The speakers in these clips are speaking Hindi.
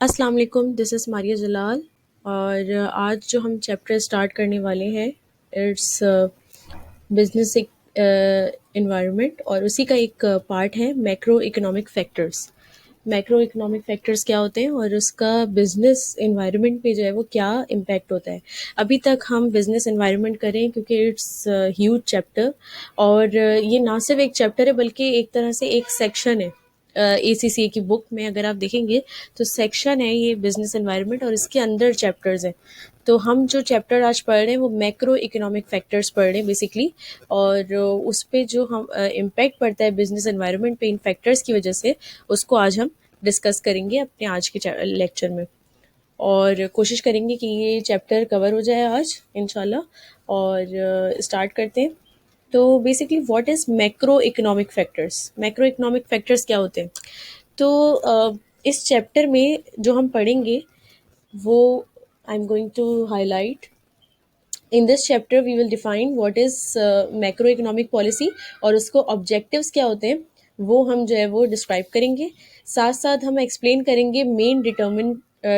अस्सलाम वालेकुम, दिस इज़ मारिया जलाल। और आज जो हम चैप्टर स्टार्ट करने वाले हैं, इट्स बिजनेस इन्वायरमेंट, और उसी का एक पार्ट है macro economic factors. Macro economic factors क्या होते हैं और उसका बिजनेस इन्वायरमेंट पे जो है वो क्या इम्पैक्ट होता है। अभी तक हम बिजनेस इन्वायरमेंट करें क्योंकि इट्स ह्यूज चैप्टर, और ये ना सिर्फ एक चैप्टर है बल्कि एक तरह से एक सेक्शन है। ACCA की बुक में अगर आप देखेंगे तो सेक्शन है ये बिजनेस एनवायरनमेंट, और इसके अंदर चैप्टर्स हैं। तो हम जो चैप्टर आज पढ़ रहे हैं वो मैक्रो इकोनॉमिक फैक्टर्स पढ़ रहे हैं बेसिकली। और उस पे जो हम इम्पैक्ट पड़ता है बिजनेस एनवायरनमेंट पे इन फैक्टर्स की वजह से, उसको आज हम डिस्कस करेंगे अपने आज के लेक्चर में। और कोशिश करेंगे कि ये चैप्टर कवर हो जाए आज इंशाल्लाह। और स्टार्ट करते हैं। तो basically what is macro economic factors. Macro economic factors क्या होते हैं? तो इस चैप्टर में जो हम पढ़ेंगे वो I am going to highlight. In this chapter we will define what is macro economic policy, और उसको ऑब्जेक्टिव्स क्या होते हैं वो हम जो है वो डिस्क्राइब करेंगे। साथ साथ हम एक्सप्लेन करेंगे main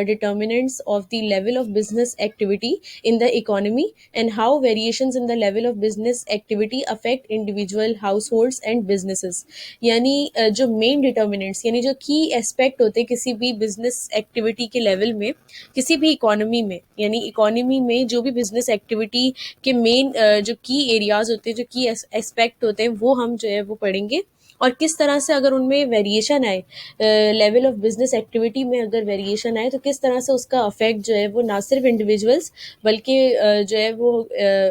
determinants of the level of business activity in the economy, and how variations in the level of business activity affect individual households and businesses। यानी जो मेन डिटर्मिनेंट्स यानी जो की एस्पेक्ट होते हैं किसी भी बिजनेस एक्टिविटी के लेवल में, किसी भी इकोनॉमी में, यानी इकोनॉमी में जो भी बिजनेस एक्टिविटी के मेन जो की एरियाज होते हैं, जो की एस्पेक्ट होते हैं, वो हम जो है वो पढ़ेंगे। और किस तरह से अगर उनमें वेरिएशन आए, लेवल ऑफ बिजनेस एक्टिविटी में अगर वेरिएशन आए, तो किस तरह से उसका अफेक्ट जो है वो ना सिर्फ इंडिविजुअल्स बल्कि जो है वो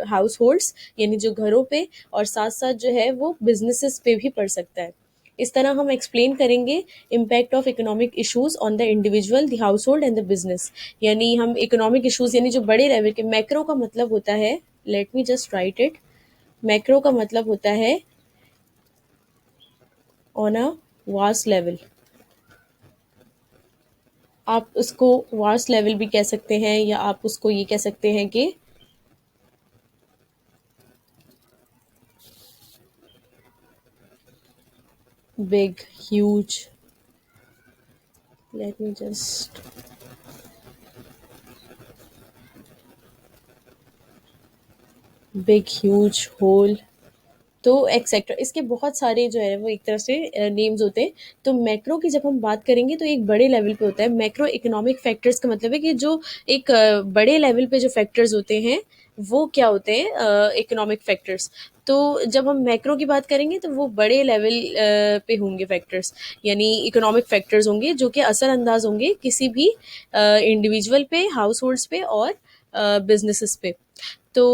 हाउस होल्ड्स यानी जो घरों पे, और साथ साथ जो है वो बिजनेसेस पे भी पड़ सकता है। इस तरह हम एक्सप्लेन करेंगे impact of economic issues on the individual, the house hold and the business. यानी हम इकोनॉमिक इश्यूज यानी जो बड़े लेवल के, मैक्रो का मतलब होता है, late me just right it. Macro का मतलब होता है ऑन अ वास्ट लेवल। आप उसको वास्ट लेवल भी कह सकते हैं, या आप उसको ये कह सकते हैं कि big, huge. Let me just, big, huge, whole, तो एक्सेट्रा, इसके बहुत सारे जो है वो एक तरह से नेम्स होते हैं। तो मैक्रो की जब हम बात करेंगे तो एक बड़े लेवल पे होता है। मैक्रो इकोनॉमिक फैक्टर्स का मतलब है कि जो एक बड़े लेवल पे जो फैक्टर्स होते हैं वो क्या होते हैं, इकोनॉमिक फैक्टर्स। तो जब हम मैक्रो की बात करेंगे तो वो बड़े लेवल पे होंगे फैक्टर्स, यानी इकोनॉमिक फैक्टर्स होंगे जो कि असरअंदाज होंगे किसी भी इंडिविजुअल पे, हाउस होल्ड्स पे और बिजनेसेस पे। तो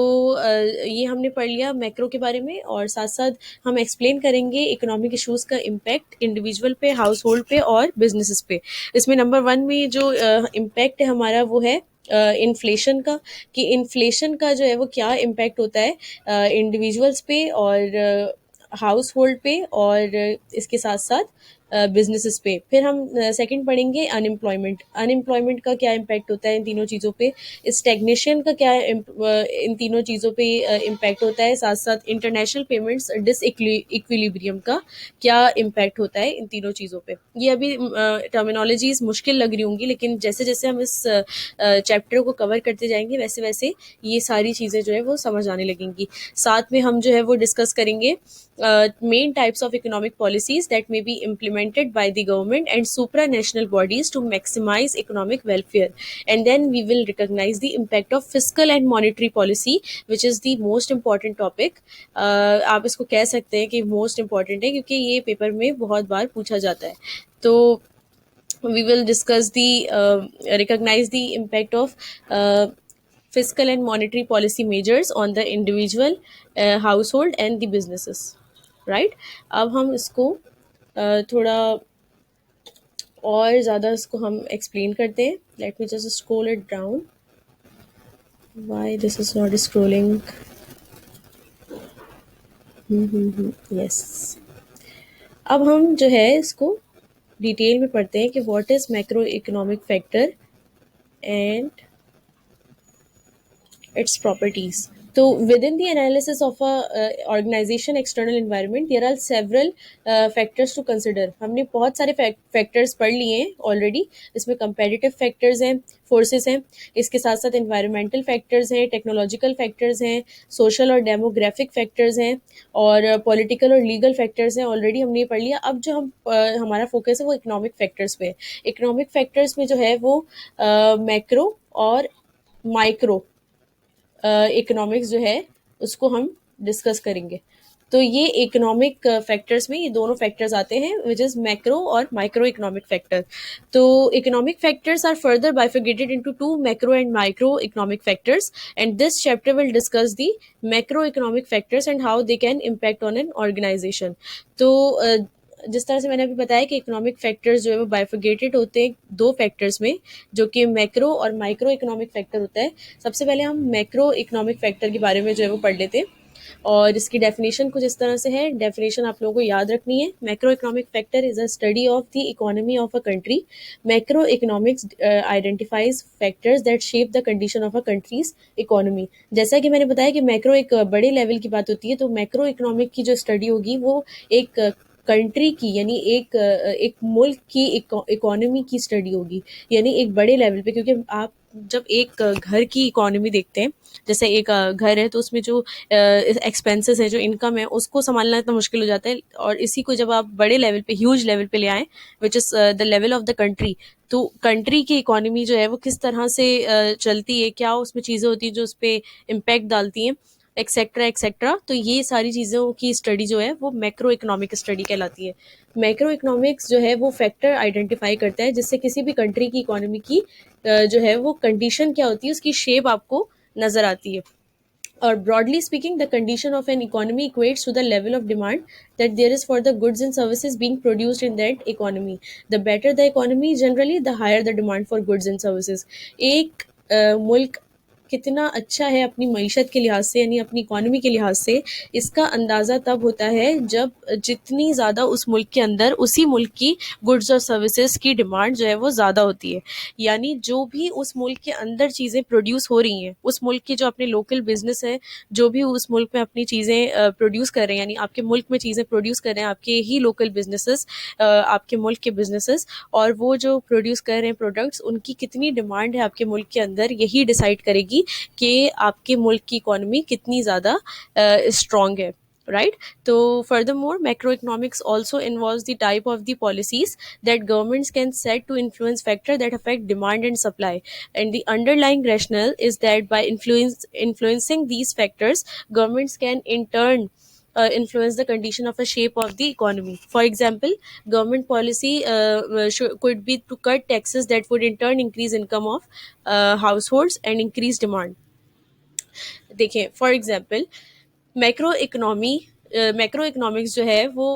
ये हमने पढ़ लिया मैक्रो के बारे में, और साथ साथ हम एक्सप्लेन करेंगे इकोनॉमिक इश्यूज का इम्पैक्ट इंडिविजुअल पे, हाउस होल्ड पे और बिजनेसेस पे। इसमें नंबर वन में जो इम्पैक्ट है हमारा वो है इन्फ्लेशन का, कि इन्फ्लेशन का जो है वो क्या इम्पैक्ट होता है इंडिविजुअल्स पे और हाउस होल्ड पे और इसके साथ साथ बिजनेसेस पे। फिर हम सेकंड पढ़ेंगे अनएम्प्लॉयमेंट। अनएम्प्लॉयमेंट का क्या इम्पैक्ट होता है इन तीनों चीज़ों पे। स्टेगनेशन का क्या इन तीनों चीज़ों पे इम्पैक्ट होता है। साथ साथ इंटरनेशनल पेमेंट्स डिस इक्विलिब्रियम का क्या इम्पैक्ट होता है इन तीनों चीज़ों पे। ये अभी टर्मिनोलॉजीज मुश्किल लग रही होंगी, लेकिन जैसे जैसे हम इस चैप्टर को कवर करते जाएंगे वैसे वैसे ये सारी चीज़ें जो है वो समझ आने लगेंगी। साथ में हम जो है वो डिस्कस करेंगे main types of economic policies that may be implemented by the government and supranational bodies to maximize economic welfare, and then we will recognize the impact of fiscal and monetary policy, which is the most important topic। आप इसको कह सकते हैं कि most important है क्योंकि ये पेपर में बहुत बार पूछा जाता है। तो we will discuss the recognize the impact of fiscal and monetary policy measures on the individual, household and the businesses, right. अब हम इसको थोड़ा और ज़्यादा इसको हम एक्सप्लेन करते हैं। Late me just scroll it down. Why this is not scrolling. Yes. अब हम जो है इसको डिटेल में पढ़ते हैं कि what is macro economic factor and its properties. तो within the analysis of a organization external environment there are several factors to consider. हमने बहुत सारे फैक्टर्स पढ़ लिए हैं ऑलरेडी. इसमें competitive फैक्टर्स हैं, फोर्सेस हैं, इसके साथ साथ environmental फैक्टर्स हैं, टेक्नोलॉजिकल फैक्टर्स हैं, सोशल और डेमोग्राफिक फैक्टर्स हैं, और पॉलिटिकल और लीगल फैक्टर्स हैं. ऑलरेडी हमने ये पढ़ लिया. अब जो हम हमारा फोकस है वो इकोनॉमिक फैक्टर्स पे है. इकोनॉमिक फैक्टर्स में जो है वो मैक्रो और माइक्रो इकोनॉमिक्स जो है उसको हम डिस्कस करेंगे. तो ये इकोनॉमिक फैक्टर्स में ये दोनों फैक्टर्स आते हैं विच इज़ मैक्रो और माइक्रो इकोनॉमिक फैक्टर. तो economic factors are further bifurcated into two macro and micro economic factors, and this chapter will discuss the macro economic factors and how they can impact on an organisation. तो जिस तरह से मैंने अभी बताया कि इकोनॉमिक फैक्टर्स जो है वो बाइफिकेटेड होते हैं दो फैक्टर्स में, जो कि मैक्रो और माइक्रो इकोनॉमिक फैक्टर होता है. सबसे पहले हम मैक्रो इकोनॉमिक फैक्टर के बारे में जो है वो पढ़ लेते हैं, और इसकी डेफिनेशन कुछ इस तरह से है. डेफिनेशन आप लोगों को याद रखनी है. Macro economic factor is a study of the economy of a country. Macro economics identifies factors that shape the condition of a countries economy. जैसा कि मैंने बताया कि मैक्रो एक बड़े लेवल की बात होती है, तो मैक्रो इकोनॉमिक की जो स्टडी होगी वो एक कंट्री की यानी एक मुल्क की इकोनॉमी की स्टडी होगी, यानी एक बड़े लेवल पे. क्योंकि आप जब एक घर की इकोनॉमी देखते हैं, जैसे एक घर है तो उसमें जो एक्सपेंसेस है, जो इनकम है, उसको संभालना इतना मुश्किल हो जाता है. और इसी को जब आप बड़े लेवल पे, ह्यूज लेवल पे ले आए, which is the level of the country, तो कंट्री की इकोनॉमी जो है वो किस तरह से चलती है, क्या उसमें चीज़ें होती हैं जो उस पर इम्पैक्ट डालती हैं, एक्सेट्रा एक्सेट्रा. तो ये सारी चीज़ों की स्टडी जो है वो मैक्रो इकोनॉमिक स्टडी कहलाती है. मैक्रो इकोनॉमिक्स जो है वो फैक्टर आइडेंटिफाई करता है जिससे किसी भी कंट्री की इकोनॉमी की जो है वो कंडीशन क्या होती है, उसकी शेप आपको नज़र आती है. Or broadly speaking, the condition of an economy equates to the level of demand that there is for the goods and services being produced in that economy. The better the economy, generally, the higher the demand for goods and services. एक मुल्क कितना अच्छा है अपनी मईशत के लिहाज से, यानी अपनी इकोनॉमी के लिहाज से, इसका अंदाज़ा तब होता है जब जितनी ज़्यादा उस मुल्क के अंदर उसी मुल्क की गुड्स और सर्विसेज की डिमांड जो है वो ज़्यादा होती है. यानी जो भी उस मुल्क के अंदर चीज़ें प्रोड्यूस हो रही हैं, उस मुल्क के जो अपने लोकल बिजनेस है, जो भी उस मुल्क में अपनी चीज़ें प्रोड्यूस कर रहे हैं, यानी आपके मुल्क में चीज़ें प्रोड्यूस कर रहे हैं आपके ही लोकल बिजनेसेस, आपके मुल्क के बिजनेसेस, और वो जो प्रोड्यूस कर रहे हैं प्रोडक्ट्स, उनकी कितनी डिमांड है आपके मुल्क के अंदर, यही डिसाइड करेगी कि आपके मुल्क की इकोनॉमी कितनी ज़्यादा स्ट्रॉन्ग है. Right? So furthermore, macroeconomics also involves the type of the policies that governments can set to influence factors that affect demand and supply. And the underlying rationale is that by influencing these factors, governments can in turn influence the condition of a shape of the economy. For example, government policy could be to cut taxes that would in turn increase income of households and increase demand. देखिए, for example, macro economy macro economics जो है वो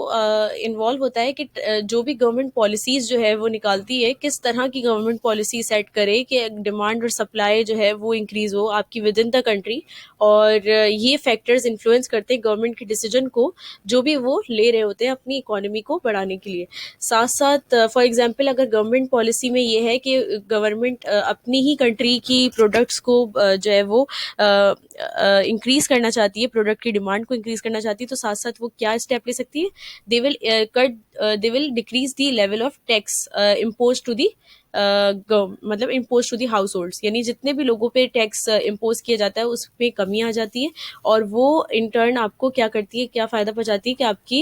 इन्वॉल्व होता है कि जो भी गवर्नमेंट पॉलिसीज़ जो है वो निकालती है, किस तरह की गवर्नमेंट पॉलिसी सेट करे कि डिमांड और सप्लाई जो है वो इंक्रीज़ हो आपकी विद इन द कंट्री. और ये फैक्टर्स इन्फ्लुएंस करते हैं गवर्नमेंट के डिसीजन को, जो भी वो ले रहे होते हैं अपनी इकोनॉमी को बढ़ाने के लिए. साथ साथ फॉर एग्जांपल, अगर गवर्नमेंट पॉलिसी में ये है कि गवर्नमेंट अपनी ही कंट्री की प्रोडक्ट्स को जो है वो इंक्रीज़ करना चाहती है, प्रोडक्ट की डिमांड को इंक्रीज़ करना चाहती है, तो साथ साथ वो क्या स्टेप ले सकती है? They will decrease the level of tax impose to the मतलब impose to the households, यानी जितने भी लोगों पे टैक्स इम्पोज किया जाता है उसमें कमी आ जाती है. और वो इन टर्न आपको क्या करती है, क्या फ़ायदा पहुँचाती है कि आपकी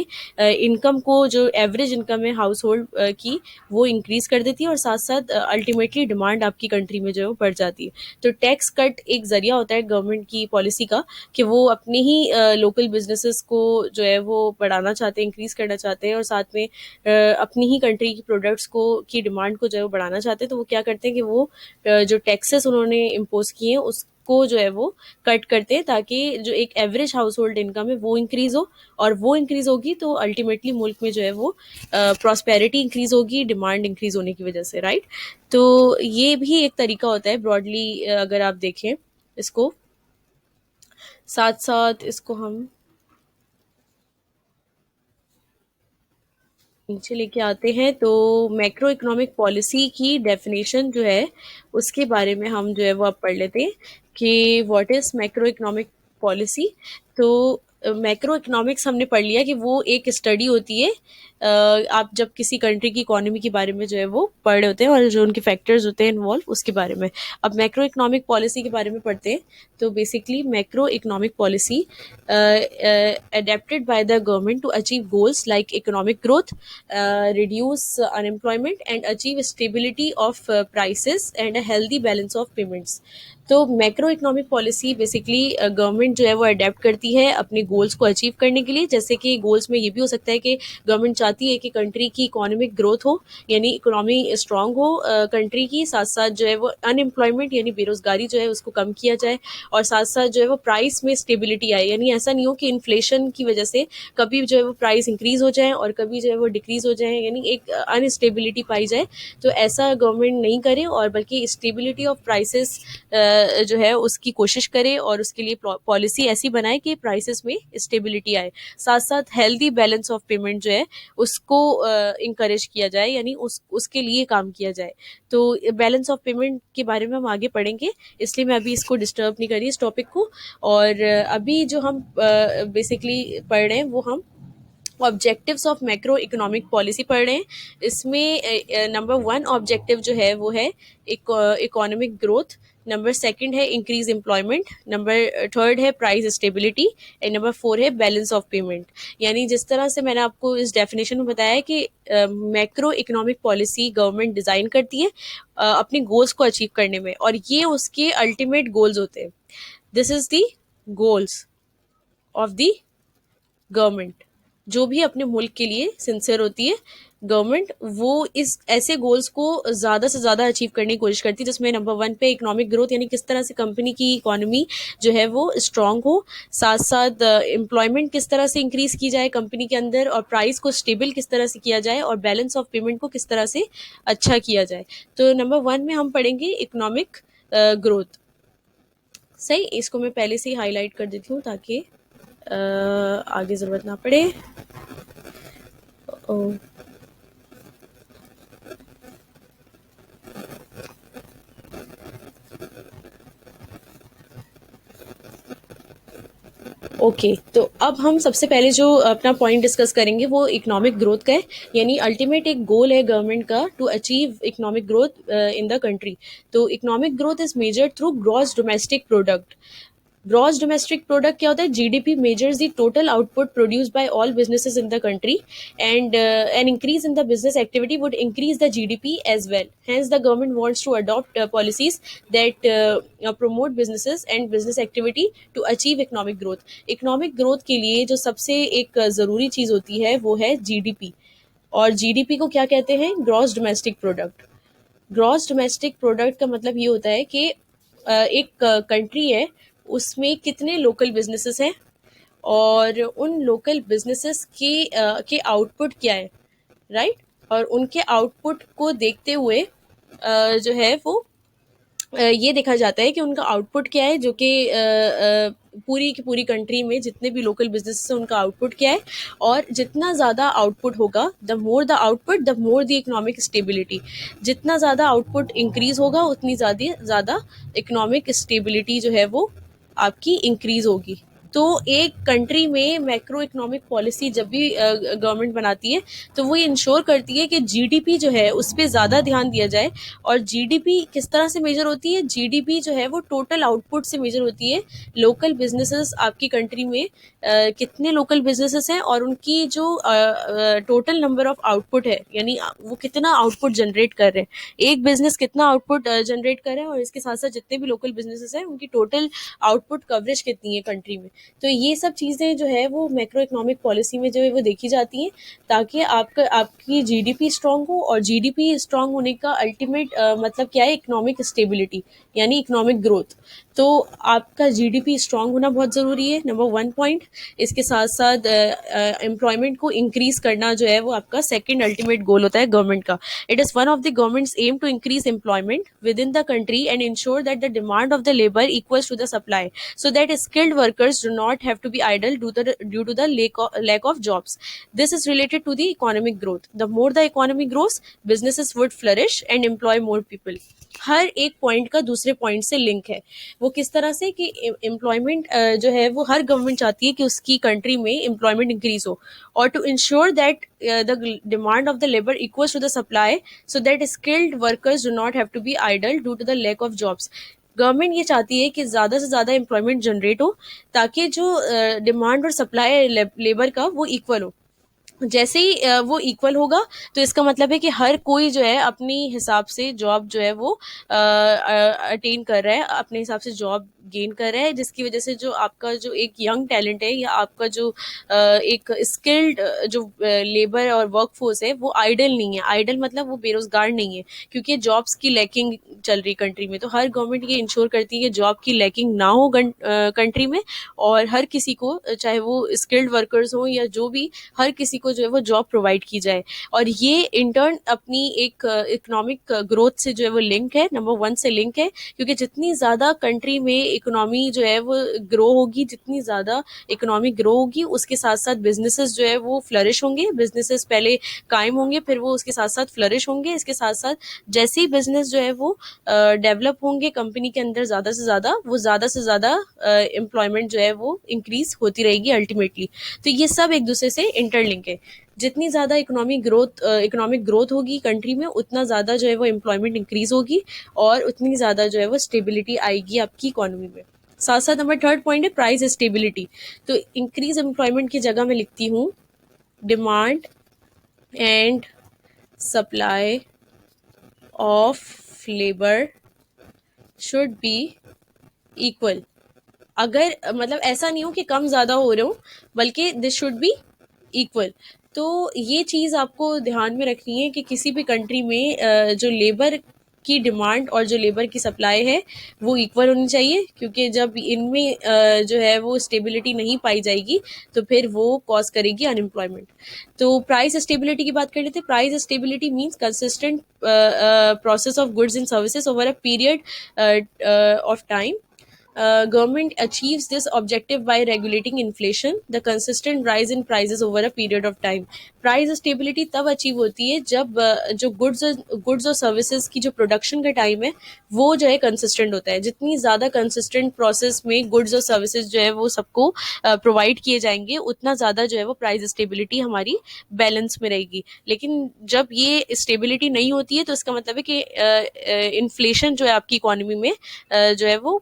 इनकम को, जो एवरेज इनकम है हाउस होल्ड की, वो इंक्रीज़ कर देती है, और साथ साथ अल्टीमेटली डिमांड आपकी कंट्री में जो है वो बढ़ जाती है. तो टैक्स कट एक ज़रिया होता है गवर्नमेंट की पॉलिसी का कि वो अपने ही लोकल बिजनेसेस को जो है वो बढ़ाना चाहते हैं, इंक्रीज़ करना चाहते हैं, और साथ में अपनी ही कंट्री की प्रोडक्ट्स को की डिमांड को जो है वो बढ़ाना चाहते हैं. तो वो क्या करते हैं कि वो जो टैक्सेस उन्होंने इम्पोज किए हैं उसको जो है वो कट करते हैं, ताकि जो एक एवरेज हाउस होल्ड इनकम है वो इंक्रीज़ हो, और वो इंक्रीज़ होगी तो अल्टीमेटली मुल्क में जो है वो प्रॉस्पेरिटी इंक्रीज़ होगी डिमांड इंक्रीज़ होने की वजह से. राइट? तो ये भी एक तरीका होता है ब्रॉडली, अगर आप देखें इसको. साथ साथ इसको हम नीचे लेके आते हैं, तो मैक्रो इकोनॉमिक पॉलिसी की डेफिनेशन जो है उसके बारे में हम जो है वो अब पढ़ लेते हैं कि what is macro economic policy. तो मैक्रो इकोनॉमिक्स हमने पढ़ लिया कि वो एक स्टडी होती है। आप जब किसी कंट्री की इकोनॉमी के बारे में जो है वो पढ़ रहे होते हैं और जो उनके फैक्टर्स होते हैं इन्वॉल्व उसके बारे में। अब मैक्रो इकोनॉमिक पॉलिसी के बारे में पढ़ते हैं। तो basically macro economic policy adapted by the government to achieve goals like economic growth, reduce unemployment, and achieve stability of prices and a healthy balance of payments. तो macro economic policy basically government जो है वो अडेप्ट करती है अपने गोल्स को अचीव करने के लिए। जैसे कि गोल्स में ये भी हो सकता है कि गवर्नमेंट चाहती है कि कंट्री की इकोनॉमिक ग्रोथ हो, यानी इकोनॉमी स्ट्रांग हो कंट्री की, साथ साथ जो है वो अनएम्प्लॉयमेंट यानी बेरोजगारी जो है उसको कम किया जाए, और साथ साथ जो है वो प्राइस में स्टेबिलिटी आए, यानी ऐसा नहीं हो कि इन्फ्लेशन की वजह से कभी जो है वो प्राइस इंक्रीज हो जाए और कभी जो है वो डिक्रीज हो जाए, यानी एक अनस्टेबिलिटी पाई जाए। तो ऐसा गवर्नमेंट नहीं करे और बल्कि स्टेबिलिटी ऑफ प्राइसेस जो है उसकी कोशिश करे और उसके लिए पॉलिसी ऐसी बनाए कि प्राइसेस में स्टेबिलिटी आए। साथ साथ हेल्दी बैलेंस ऑफ पेमेंट जो है उसको इंकरेज किया जाए, यानी उसके लिए काम किया जाए। तो बैलेंस ऑफ पेमेंट के बारे में हम आगे पढ़ेंगे, इसलिए मैं अभी इसको डिस्टर्ब नहीं कर रही इस टॉपिक को। और अभी जो हम बेसिकली पढ़ रहे हैं वो हम objectives of macro economic policy पढ़ रहे हैं। इसमें नंबर वन ऑब्जेक्टिव जो है वो है इकोनॉमिक ग्रोथ, नंबर सेकंड है इंक्रीज एम्प्लॉयमेंट, नंबर थर्ड है price stability, and number four है बैलेंस ऑफ पेमेंट। यानी जिस तरह से मैंने आपको इस डेफिनेशन में बताया है कि macro economic policy government design करती है अपने गोल्स को अचीव करने में, और ये उसके अल्टीमेट गोल्स होते हैं। This is the goals of the government. जो भी अपने मुल्क के लिए सिंसियर होती है गवर्नमेंट, वो इस ऐसे गोल्स को ज़्यादा से ज़्यादा अचीव करने की कोशिश करती है, जिसमें नंबर वन पे इकोनॉमिक ग्रोथ, यानी किस तरह से कंपनी की इकोनॉमी जो है वो स्ट्रांग हो, साथ साथ एम्प्लॉयमेंट किस तरह से इंक्रीज की जाए कंपनी के अंदर, और प्राइस को स्टेबल किस तरह से किया जाए, और बैलेंस ऑफ पेमेंट को किस तरह से अच्छा किया जाए। तो नंबर वन में हम पढ़ेंगे इकोनॉमिक ग्रोथ। सही, इसको मैं पहले से ही हाईलाइट कर देती हूँ ताकि आगे ज़रूरत ना पड़े। ओ, ओके, तो अब हम सबसे पहले जो अपना पॉइंट डिस्कस करेंगे वो इकोनॉमिक ग्रोथ का है। यानी अल्टीमेट एक गोल है गवर्नमेंट का to achieve economic growth in the country. तो economic growth is measured through gross domestic product. Gross domestic product क्या होता है? GDP measures the total output produced by all businesses in the country, and an increase in the business activity would increase the GDP as well. Hence the government wants to adopt policies that promote businesses and business activity to achieve economic growth. Economic growth के लिए जो सबसे एक ज़रूरी चीज़ होती है वो है जीडीपी। और जीडीपी को क्या कहते हैं? Gross domestic product. Gross domestic product का मतलब ये होता है कि एक कंट्री है उसमें कितने लोकल बिजनेसेस हैं और उन लोकल बिजनेसेस के आउटपुट क्या है, राइट। और उनके आउटपुट को देखते हुए जो है वो ये देखा जाता है कि उनका आउटपुट क्या है, जो कि पूरी की पूरी कंट्री में जितने भी लोकल बिजनेस हैं उनका आउटपुट क्या है। और जितना ज़्यादा आउटपुट होगा, the more the output the more the economic stability. जितना ज़्यादा आउटपुट इंक्रीज होगा उतनी ज़्यादा इकोनॉमिक स्टेबिलिटी जो है वो आपकी इंक्रीज होगी। तो एक कंट्री में मैक्रो इकोनॉमिक पॉलिसी जब भी गवर्नमेंट बनाती है तो वो ये इंश्योर करती है कि जीडीपी जो है उस पर ज़्यादा ध्यान दिया जाए। और जीडीपी किस तरह से मेजर होती है? जीडीपी जो है वो टोटल आउटपुट से मेजर होती है। लोकल बिजनेसेस आपकी कंट्री में कितने लोकल बिजनेसेस हैं और उनकी जो टोटल नंबर ऑफ आउटपुट है, यानी वो कितना आउटपुट जनरेट कर रहे हैं, एक बिजनेस कितना आउटपुट जनरेट कर रहे हैं, और इसके साथ साथ जितने भी लोकल बिजनेसेस हैं उनकी टोटल आउटपुट कवरेज कितनी है कंट्री में। तो ये सब चीज़ें जो है वो मैक्रो इकोनॉमिक पॉलिसी में जो है वो देखी जाती हैं, ताकि आपकी जीडीपी स्ट्रांग हो। और जीडीपी स्ट्रांग होने का अल्टीमेट मतलब क्या है? इकोनॉमिक स्टेबिलिटी, यानी इकोनॉमिक ग्रोथ। तो आपका जीडीपी स्ट्रांग होना बहुत ज़रूरी है, नंबर वन पॉइंट। इसके साथ साथ एम्प्लॉयमेंट को इंक्रीज करना जो है वो आपका सेकंड अल्टीमेट गोल होता है गवर्नमेंट का। It is one of the government's aim to increase employment within the country and ensure that the demand of the labour equals to the supply, so that skilled workers do not have to be idle due to the lack of jobs. This is related to the economic growth. The more the economy grows, businesses would flourish and employ more people. हर एक पॉइंट का दूसरे पॉइंट से लिंक है। वो किस तरह से कि एम्प्लॉयमेंट जो है वो हर गवर्नमेंट चाहती है कि उसकी कंट्री में एम्प्लॉयमेंट इंक्रीज हो, और to ensure that the demand of the labour equals to the supply, so that skilled workers do not have to be idle due to the lack of jobs. Government ये चाहती है कि ज़्यादा से ज़्यादा एम्प्लॉयमेंट जनरेट हो, ताकि जो डिमांड और सप्लाई लेबर का वो इक्वल हो। जैसे ही वो इक्वल होगा, तो इसका मतलब है कि हर कोई जो है अपनी हिसाब से जॉब जो है वो अटेन कर रहा है, अपने हिसाब से जॉब गेन कर रहा है, जिसकी वजह से जो आपका जो एक यंग टैलेंट है या आपका जो एक स्किल्ड जो लेबर और वर्क फोर्स है वो आइडल नहीं है। आइडल मतलब वो बेरोजगार नहीं है, क्योंकि जॉब्स की लैकिंग चल रही कंट्री में। तो हर गवर्नमेंट ये इंश्योर करती है कि जॉब की लैकिंग ना हो कंट्री में, और हर किसी को, चाहे वो स्किल्ड वर्कर्स हो या जो भी, हर किसी को जो है वो जॉब प्रोवाइड की जाए। और ये इंटर्न अपनी एक इकोनॉमिक ग्रोथ से जो है वो लिंक है, नंबर वन से लिंक है, क्योंकि जितनी ज़्यादा कंट्री में इकोनॉमी जो है वो ग्रो होगी, जितनी ज़्यादा इकोनॉमी ग्रो होगी, उसके साथ साथ बिजनेसेस जो है वो फ्लरिश होंगे। बिजनेसेस पहले कायम होंगे, फिर वो उसके साथ साथ फ्लरिश होंगे। इसके साथ साथ जैसे ही बिजनेस जो है वो डेवलप होंगे कंपनी के अंदर, ज़्यादा से ज़्यादा वो ज़्यादा से ज़्यादा एम्प्लॉयमेंट जो है वो इंक्रीज होती रहेगी अल्टीमेटली। तो ये सब एक दूसरे से इंटरलिंक है। जितनी ज़्यादा इकोनॉमिक ग्रोथ होगी कंट्री में, उतना ज़्यादा जो है वो एम्प्लॉयमेंट इंक्रीज होगी, और उतनी ज़्यादा जो है वो स्टेबिलिटी आएगी आपकी इकोनॉमी में। साथ साथ नंबर थर्ड पॉइंट है प्राइस स्टेबिलिटी। तो इंक्रीज एम्प्लॉयमेंट की जगह मैं लिखती हूँ demand and supply of labour should be equal. अगर मतलब ऐसा नहीं हो कि कम ज़्यादा हो रहे हो, बल्कि दिस शुड बी इक्वल। तो ये चीज़ आपको ध्यान में रखनी है कि किसी भी कंट्री में जो लेबर की डिमांड और जो लेबर की सप्लाई है वो इक्वल होनी चाहिए, क्योंकि जब इनमें जो है वो स्टेबिलिटी नहीं पाई जाएगी, तो फिर वो कॉज करेगी अनएम्प्लॉयमेंट। तो प्राइस स्टेबिलिटी की बात कर लेते हैं। Price stability means consistent process of goods and services over a period of time. Government achieves this objective by regulating inflation, the consistent rise in prices over a period of time. Price stability तब अचीव होती है जब जो गुड्स और सर्विसेज की जो प्रोडक्शन का टाइम है वो जो है कंसिस्टेंट होता है। जितनी ज़्यादा कंसिस्टेंट प्रोसेस में गुड्स और सर्विसेज जो है वो सबको प्रोवाइड किए जाएंगे, उतना ज़्यादा जो है वो प्राइस स्टेबिलिटी हमारी बैलेंस में रहेगी। लेकिन जब ये स्टेबिलिटी नहीं होती है, तो इसका मतलब है कि इन्फ्लेशन जो है आपकी इकोनॉमी में जो है वो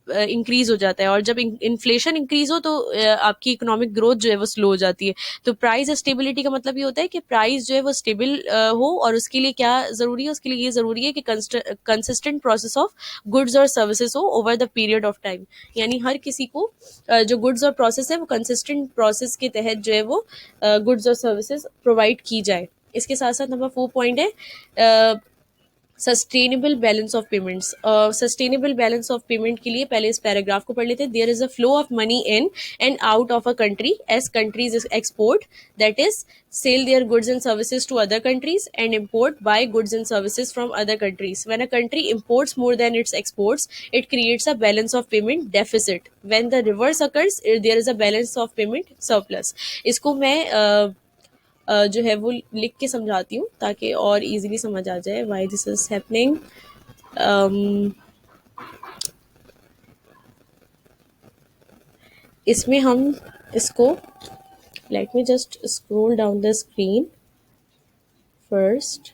इंक्रीज हो जाता है, और जब इन्फ्लेशन इंक्रीज हो, तो आपकी इकोनॉमिक ग्रोथ जो है वो स्लो हो जाती है। तो प्राइस स्टेबिलिटी का मतलब ये होता है कि प्राइस जो है वो स्टेबल हो, और उसके लिए क्या ज़रूरी है? उसके लिए ये ज़रूरी है कि कंसिस्टेंट प्रोसेस ऑफ गुड्स और सर्विसेज हो over the period of time. यानी हर किसी को जो गुड्स और प्रोसेस है वो कंसिस्टेंट प्रोसेस के तहत जो है वो गुड्स और सर्विसेज प्रोवाइड की जाए। इसके साथ साथ नंबर 4 पॉइंट है sustainable balance of payments. Sustainable balance of payment के लिए पहले इस पैराग्राफ को पढ़ लेते हैं। There is a flow of money in and out of a country as countries export, that is sell their goods and services to other countries, and import buy goods and services from other countries. When a country imports more than its exports, it creates a balance of payment deficit. When the reverse occurs, there is a balance of payment surplus. इसको मैं जो है वो लिख के समझाती हूँ ताकि और इजीली समझ आ जाए व्हाई दिस इज हैपनिंग। इसमें हम इसको, late me just scroll down the screen first.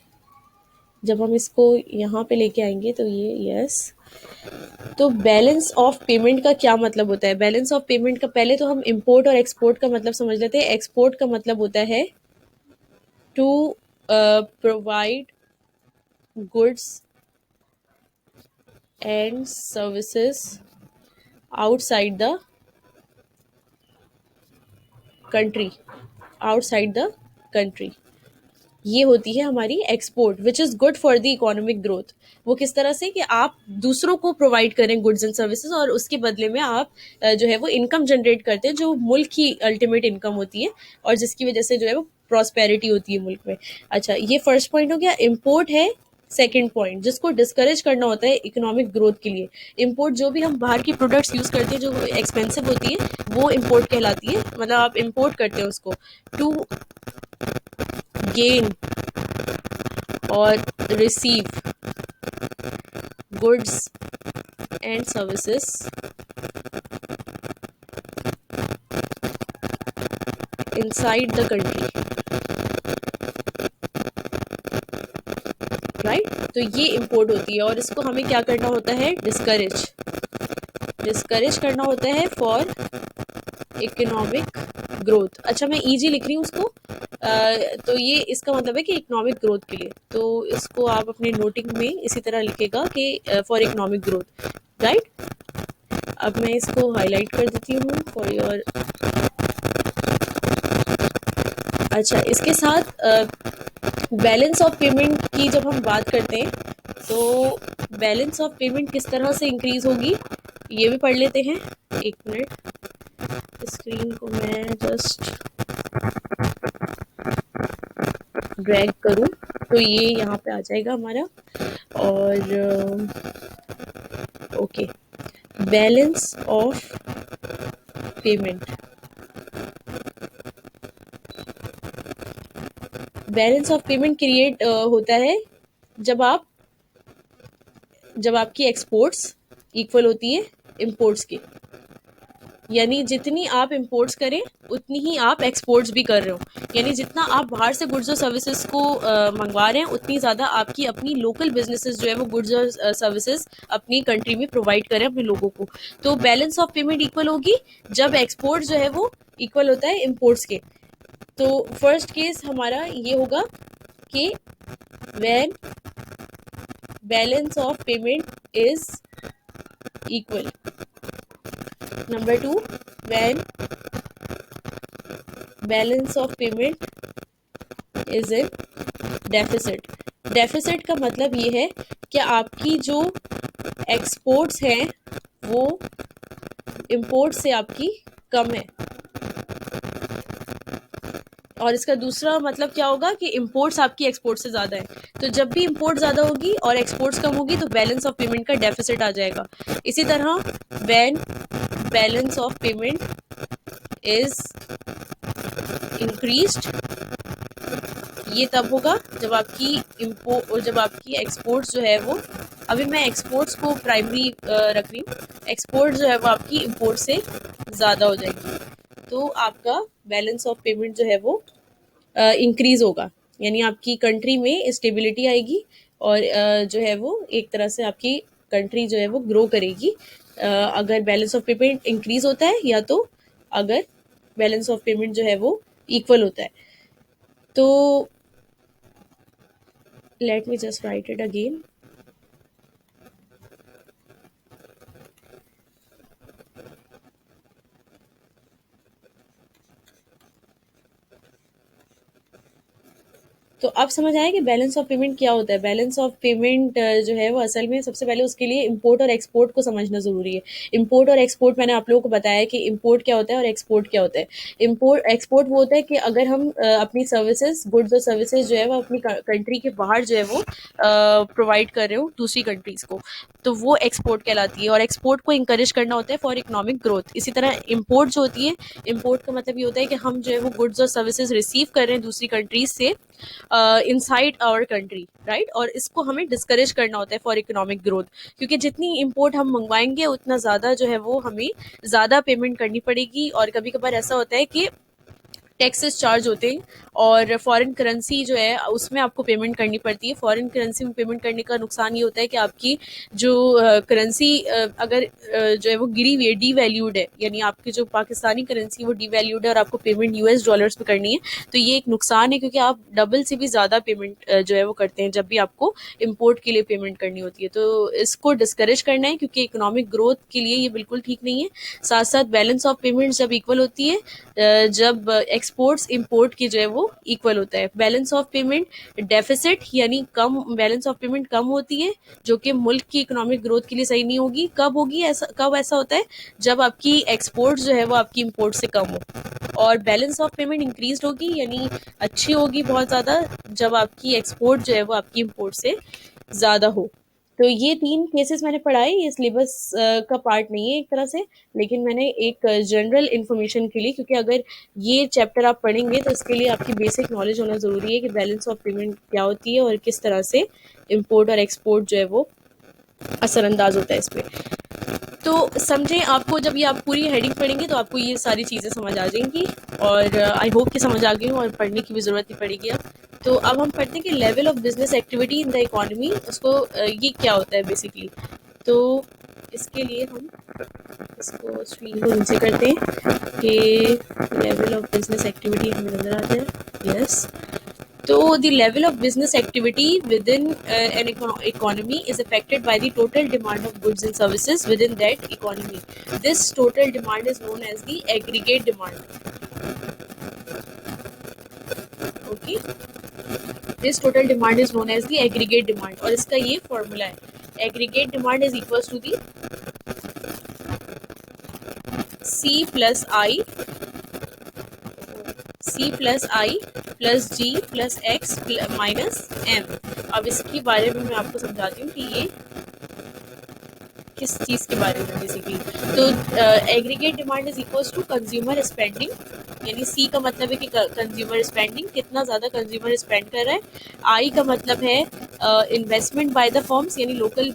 जब हम इसको यहाँ पे लेके आएंगे तो ये यस। तो बैलेंस ऑफ पेमेंट का क्या मतलब होता है? बैलेंस ऑफ पेमेंट का पहले तो हम इंपोर्ट और एक्सपोर्ट का मतलब समझ लेते हैं। एक्सपोर्ट का मतलब होता है to provide goods and services outside the country, outside the country, ये होती है हमारी export, which is good for the economic growth. वो किस तरह से कि आप दूसरों को प्रोवाइड करें गुड्स एंड सर्विसेज, और उसके बदले में आप जो है वो इनकम जनरेट करते हैं, जो मुल्क की अल्टीमेट इनकम होती है, और जिसकी वजह से जो है वो प्रॉस्पेरिटी होती है मुल्क में। अच्छा, ये फर्स्ट पॉइंट हो गया। इम्पोर्ट है सेकेंड पॉइंट, जिसको डिस्करेज करना होता है इकोनॉमिक ग्रोथ के लिए। इम्पोर्ट, जो भी हम बाहर की प्रोडक्ट्स यूज़ करते हैं जो एक्सपेंसिव होती है, वो इम्पोर्ट कहलाती है। मतलब आप इम्पोर्ट करते हैं उसको टू गेन और receive goods and services inside the country, right. तो ये इंपोर्ट होती है और इसको हमें क्या करना होता है, डिस्करेज करना होता है फॉर इकोनॉमिक ग्रोथ। अच्छा, मैं ईजी लिख रही हूँ उसको, तो ये इसका मतलब है कि इकोनॉमिक ग्रोथ के लिए, तो इसको आप अपने नोटिंग में इसी तरह लिखेगा कि फॉर इकोनॉमिक ग्रोथ, राइट। अब मैं इसको हाईलाइट कर देती हूँ फॉर योर। अच्छा, इसके साथ बैलेंस ऑफ पेमेंट की जब हम बात करते हैं तो बैलेंस ऑफ पेमेंट किस तरह से इंक्रीज होगी ये भी पढ़ लेते हैं। एक मिनट, स्क्रीन को मैं जस्ट ड्रैग करूं तो ये यहाँ पे आ जाएगा हमारा। और okay, balance of payment, balance of payment create होता है जब आपकी एक्सपोर्ट्स इक्वल होती है इंपोर्ट्स के, यानी जितनी आप इंपोर्ट्स करें उतनी ही आप एक्सपोर्ट्स भी कर रहे हो, यानी जितना आप बाहर से गुड्स और सर्विसेज को मंगवा रहे हैं उतनी ज़्यादा आपकी अपनी लोकल बिजनेसेस जो है वो गुड्स और सर्विसेज अपनी कंट्री में प्रोवाइड करें अपने लोगों को। तो बैलेंस ऑफ पेमेंट इक्वल होगी जब एक्सपोर्ट जो है वो इक्वल होता है इंपोर्ट्स के। तो फर्स्ट केस हमारा ये होगा कि when balance of payment is equal. Number 2, when balance of payment is in deficit। Deficit का मतलब ये है कि आपकी जो एक्सपोर्ट्स हैं वो इंपोर्ट से आपकी कम है, और इसका दूसरा मतलब क्या होगा कि इंपोर्ट्स आपकी एक्सपोर्ट से ज़्यादा है। तो जब भी इंपोर्ट ज़्यादा होगी और एक्सपोर्ट्स कम होगी तो बैलेंस ऑफ पेमेंट का डेफिसिट आ जाएगा। इसी तरह when balance of payment is increased, ये तब होगा जब आपकी एक्सपोर्ट्स जो है वो, अभी मैं एक्सपोर्ट्स को प्राइमरी रख रही हूँ, एक्सपोर्ट जो है वो आपकी इंपोर्ट से ज़्यादा हो जाएगी, तो आपका बैलेंस ऑफ पेमेंट जो है वो इंक्रीज होगा, यानी आपकी कंट्री में स्टेबिलिटी आएगी और जो है वो एक तरह से आपकी कंट्री जो है वो ग्रो करेगी अगर बैलेंस ऑफ पेमेंट इंक्रीज होता है या तो अगर बैलेंस ऑफ पेमेंट जो है वो इक्वल होता है। तो late me just right it again. तो अब समझ आया कि बैलेंस ऑफ पेमेंट क्या होता है। बैलेंस ऑफ पेमेंट जो है वो असल में सबसे पहले उसके लिए इंपोर्ट और एक्सपोर्ट को समझना ज़रूरी है। इंपोर्ट और एक्सपोर्ट मैंने आप लोगों को बताया कि इंपोर्ट क्या होता है और एक्सपोर्ट क्या होता है। एक्सपोर्ट वो होता है कि अगर हम अपनी सर्विसेज, गुड्स और सर्विसेज जो है वो अपनी कंट्री के बाहर जो है वो प्रोवाइड कर रहे हो दूसरी कंट्रीज़ को, तो वो एक्सपोर्ट कहलाती है, और एक्सपोर्ट को इंकरेज करना होता है फॉर इकोनॉमिक ग्रोथ। इसी तरह इंपोर्ट जो होती है, इंपोर्ट का मतलब ये होता है कि हम जो है वो गुड्स और सर्विसेज रिसीव कर रहे हैं दूसरी कंट्रीज से इनसाइड आवर कंट्री, राइट, और इसको हमें डिस्करेज करना होता है फॉर इकोनॉमिक ग्रोथ, क्योंकि जितनी इंपोर्ट हम मंगवाएंगे उतना ज़्यादा जो है वो हमें ज़्यादा पेमेंट करनी पड़ेगी, और कभी कभार ऐसा होता है कि टैक्सेस चार्ज होते हैं और फॉरेन करेंसी जो है उसमें आपको पेमेंट करनी पड़ती है। फॉरेन करेंसी में पेमेंट करने का नुकसान ये होता है कि आपकी जो करेंसी अगर जो है वो गिरी हुई है, डी वैल्यूड है, यानी आपकी जो पाकिस्तानी करेंसी वो डी वैल्यूड है और आपको पेमेंट यूएस डॉलर्स में करनी है, तो ये एक नुकसान है क्योंकि आप डबल से भी ज़्यादा पेमेंट जो है वो करते हैं जब भी आपको इम्पोर्ट के लिए पेमेंट करनी होती है। तो इसको डिस्करेज करना है क्योंकि इकोनॉमिक ग्रोथ के लिए ये बिल्कुल ठीक नहीं है। साथ साथ बैलेंस ऑफ पेमेंट जब इक्वल होती है जब एक्सपोर्ट्स इंपोर्ट की जो है वो इक्वल होता है। बैलेंस ऑफ पेमेंट डेफिसिट यानी कम, बैलेंस ऑफ पेमेंट कम होती है जो कि मुल्क की इकोनॉमिक ग्रोथ के लिए सही नहीं होगी। कब होगी ऐसा, कब ऐसा होता है जब आपकी एक्सपोर्ट जो है वो आपकी इंपोर्ट से कम हो, और बैलेंस ऑफ पेमेंट इंक्रीज होगी यानी अच्छी होगी बहुत ज़्यादा जब आपकी एक्सपोर्ट जो है वो आपकी इंपोर्ट से ज़्यादा हो। तो ये 3 केसेस मैंने पढ़ाए, ये सिलेबस का पार्ट नहीं है एक तरह से, लेकिन मैंने एक जनरल इन्फॉर्मेशन के लिए, क्योंकि अगर ये चैप्टर आप पढ़ेंगे तो इसके लिए आपकी बेसिक नॉलेज होना ज़रूरी है कि बैलेंस ऑफ पेमेंट क्या होती है और किस तरह से इंपोर्ट और एक्सपोर्ट जो है वो असरअंदाज होता है इस पे। तो समझें, आपको जब ये आप पूरी हेडिंग पढ़ेंगे तो आपको ये सारी चीज़ें समझ आ जाएंगी, और आई होप कि समझ आ गई हो और पढ़ने की भी ज़रूरत नहीं पड़ेगी अब। तो अब हम पढ़ते हैं कि level of business activity in the economy, उसको ये क्या होता है बेसिकली। तो इसके लिए हम इसको स्क्रीन को नीचे करते हैं कि लेवल ऑफ बिजनेस एक्टिविटी हमें नज़र आ जाए। Yes. So the level of business activity within an economy is affected by the total demand of goods and services within that economy. This total demand is known as the aggregate demand. Okay. This total demand is known as the aggregate demand. और इसका ये formula है. Aggregate demand is equals to the C plus I plus G plus X minus M. अब इसके बारे में मैं आपको समझाती हूँ कि ये किस चीज़ के बारे में बेसिकली। तो aggregate demand is equals to consumer spending, यानी सी का मतलब है कि कंज्यूमर स्पेंडिंग, कितना ज़्यादा कंज्यूमर स्पेंड कर रहा है। आई का मतलब है इन्वेस्टमेंट बाय द फर्म्स, यानी लोकल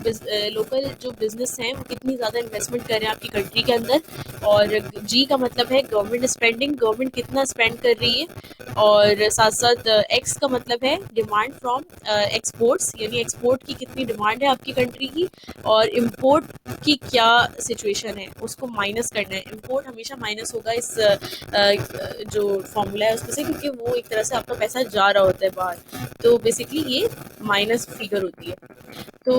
जो बिजनेस हैं वो कितनी ज़्यादा इन्वेस्टमेंट कर रहे हैं आपकी कंट्री के अंदर। और जी का मतलब है गवर्नमेंट स्पेंडिंग, गवर्नमेंट कितना स्पेंड कर रही है। और साथ साथ एक्स का मतलब है डिमांड फ्रॉम एक्सपोर्ट्स, यानी एक्सपोर्ट की कितनी डिमांड है आपकी कंट्री की, और इम्पोर्ट की क्या सिचुएशन है उसको माइनस करना है। इम्पोर्ट हमेशा माइनस होगा इस जो फॉर्मूला है उसमें से, क्योंकि वो एक तरह से आपका पैसा जा रहा होता है बाहर। तो बेसिकली ये माइनस फिगर होती है। तो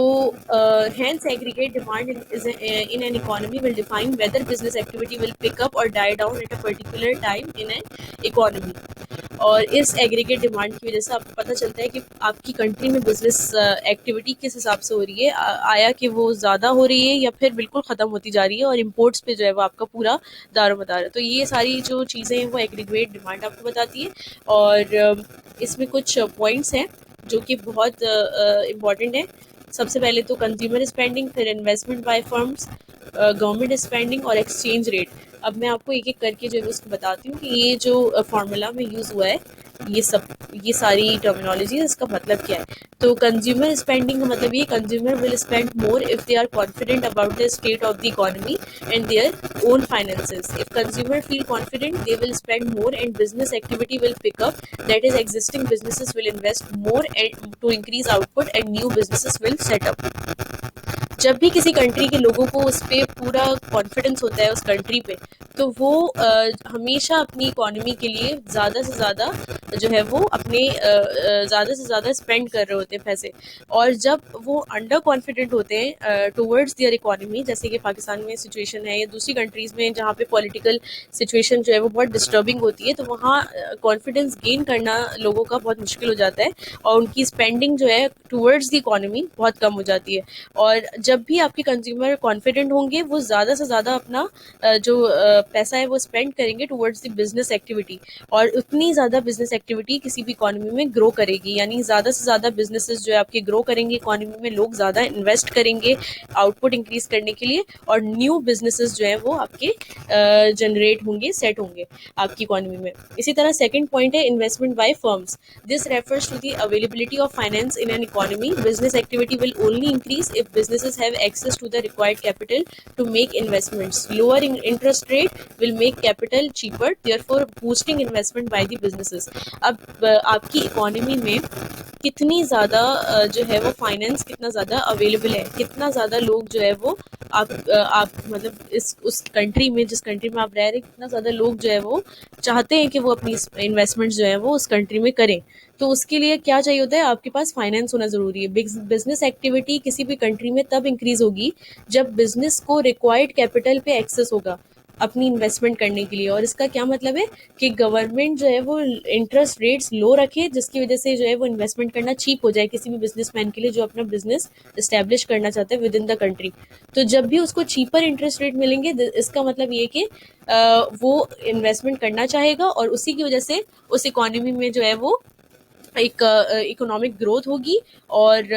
hence aggregate demand in an economy will define whether business activity will pick up or die down at a particular time in an economy. और इस एग्रीगेट डिमांड की वजह से आपको पता चलता है कि आपकी कंट्री में बिजनेस एक्टिविटी किस हिसाब से हो रही है, आया कि वो ज़्यादा हो रही है या फिर बिल्कुल ख़त्म होती जा रही है, और इम्पोर्ट्स पे जो है वो आपका पूरा दारोमदार है। तो ये सारी जो चीज़ें हैं वो एग्रीगेट डिमांड आपको बताती है। और इसमें कुछ पॉइंट्स हैं जो कि बहुत इम्पॉर्टेंट है। सबसे पहले तो कंज्यूमर स्पेंडिंग, फिर investment by firms, government spending और एक्सचेंज रेट। अब मैं आपको एक एक करके जो है उसको बताती हूँ कि ये जो फार्मूला में यूज़ हुआ है, ये सारी टर्मिनोलॉजी इसका मतलब क्या है। तो कंज्यूमर स्पेंडिंग का मतलब ये, consumer will spend more if they are confident about the state of the economy and their own finances. If consumer feel confident they will spend more and business activity will pick up, that is existing businesses will invest more and to increase output and new businesses will set up. जब भी किसी कंट्री के लोगों को उस पर पूरा कॉन्फिडेंस होता है उस कंट्री पे, तो वो हमेशा अपनी इकोनॉमी के लिए ज़्यादा से ज़्यादा जो है वो अपने ज़्यादा से ज़्यादा स्पेंड कर रहे होते हैं पैसे। और जब वो अंडर कॉन्फिडेंट होते हैं टूवर्ड्स देयर इकोनॉमी, जैसे कि पाकिस्तान में सिचुएशन है या दूसरी कंट्रीज़ में जहाँ पे पॉलिटिकल सिचुएशन जो है वो बहुत डिस्टर्बिंग होती है, तो वहाँ कॉन्फिडेंस गेन करना लोगों का बहुत मुश्किल हो जाता है, और उनकी स्पेंडिंग जो है टूवर्ड्स द इकोनॉमी बहुत कम हो जाती है। और जब भी आपके कंज्यूमर कॉन्फिडेंट होंगे, वो ज़्यादा से ज़्यादा अपना जो पैसा है वो स्पेंड करेंगे टुवर्ड्स द बिजनेस एक्टिविटी, और उतनी ज़्यादा बिजनेस एक्टिविटी किसी भी इकोनॉमी में ग्रो करेगी। यानी ज़्यादा से ज़्यादा बिजनेसेस जो है आपके ग्रो करेंगे इकोनॉमी में, लोग ज़्यादा इन्वेस्ट करेंगे आउटपुट इंक्रीज करने के लिए, और न्यू बिजनेसेस जो है वो आपके जनरेट होंगे, सेट होंगे आपकी इकोनॉमी में। इसी तरह सेकंड पॉइंट है investment by firms. This refers to the availability of finance in an economy. Business activity will only increase if businesses have access to the required capital to make investments. Lowering interest rate will make capital cheaper, therefore boosting investment by the businesses. अब आपकी इकोनॉमी में कितनी ज़्यादा जो है वो फाइनेंस कितना ज़्यादा अवेलेबल है, कितना ज़्यादा लोग जो है वो आप मतलब इस उस कंट्री में, जिस कंट्री में आप रह रहे हैं, कितना ज़्यादा लोग जो है वो चाहते हैं कि वो अपनी इन्वेस्टमेंट जो है वो उस कंट्री में करें। तो उसके लिए क्या चाहिए होता है, आपके पास फाइनेंस होना ज़रूरी है। बिजनेस एक्टिविटी किसी भी कंट्री में तब इंक्रीज़ होगी जब बिजनेस को रिक्वायर्ड कैपिटल पे एक्सेस होगा अपनी इन्वेस्टमेंट करने के लिए। और इसका क्या मतलब है कि गवर्नमेंट जो है वो इंटरेस्ट रेट्स लो रखे, जिसकी वजह से जो है वो इन्वेस्टमेंट करना चीप हो जाए किसी भी बिजनेसमैन के लिए जो अपना बिजनेस इस्टेब्लिश करना चाहते हैं विद इन द कंट्री। तो जब भी उसको चीपर इंटरेस्ट रेट मिलेंगे, इसका मतलब ये कि वो इन्वेस्टमेंट करना चाहेगा, और उसी की वजह से उस इकोनॉमी में जो है वो एक इकोनॉमिक ग्रोथ होगी और